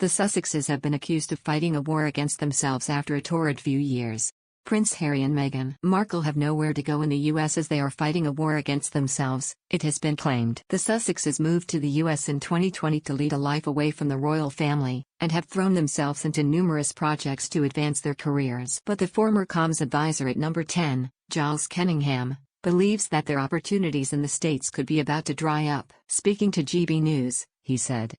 The Sussexes have been accused of fighting a war against themselves after a torrid few years. Prince Harry and Meghan Markle have nowhere to go in the US as they are fighting a war against themselves, it has been claimed. The Sussexes moved to the US in 2020 to lead a life away from the royal family, and have thrown themselves into numerous projects to advance their careers. But the former comms advisor at Number 10, Giles Cunningham, believes that their opportunities in the States could be about to dry up. Speaking to GB News, he said,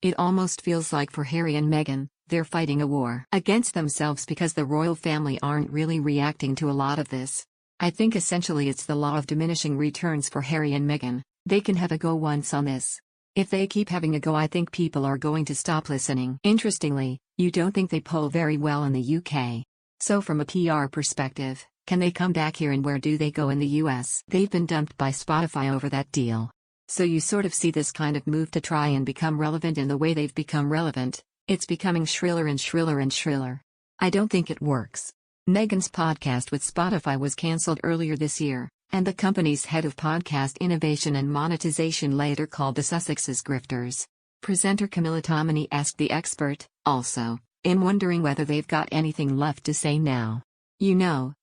it almost feels like for Harry and Meghan, they're fighting a war against themselves because the royal family aren't really reacting to a lot of this. I think essentially it's the law of diminishing returns for Harry and Meghan. They can have a go once on this. If they keep having a go, I think people are going to stop listening. Interestingly, you don't think they poll very well in the UK. So from a PR perspective, can they come back here and where do they go in the US? They've been dumped by Spotify over that deal. So you sort of see this kind of move to try and become relevant in the way they've become relevant. It's becoming shriller and shriller and shriller. I don't think it works. Meghan's podcast with Spotify was cancelled earlier this year, and the company's head of podcast innovation and monetization later called the Sussexes grifters. Presenter Camilla Tominey asked the expert, also, in wondering whether they've got anything left to say now.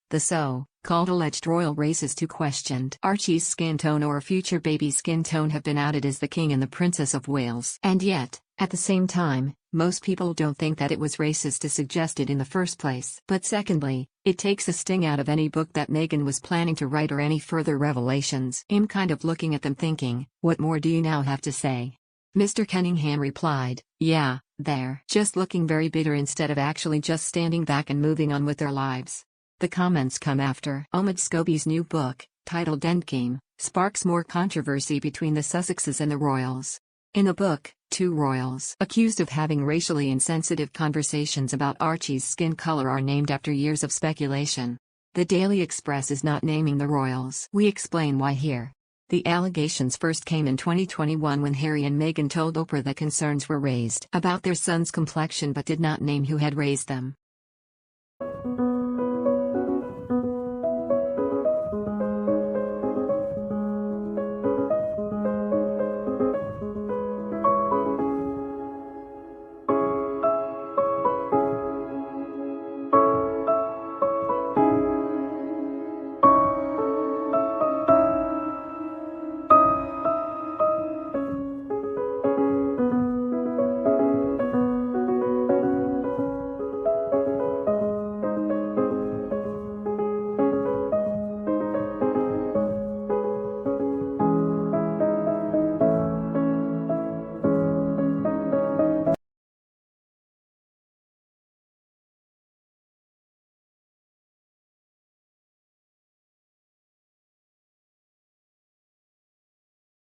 The so-called alleged royal races who questioned Archie's skin tone or future baby's skin tone have been outed as the King and the Princess of Wales. And yet, at the same time, most people don't think that it was racist to suggest it in the first place. But secondly, it takes a sting out of any book that Meghan was planning to write or any further revelations. I'm kind of looking at them thinking, what more do you now have to say? Mr. Cunningham replied, yeah, they're just looking very bitter instead of actually just standing back and moving on with their lives. The comments come after Omid Scobie's new book, titled Endgame, sparks more controversy between the Sussexes and the royals. In the book, two royals accused of having racially insensitive conversations about Archie's skin color are named after years of speculation. The Daily Express is not naming the royals. We explain why here. The allegations first came in 2021 when Harry and Meghan told Oprah that concerns were raised about their son's complexion but did not name who had raised them.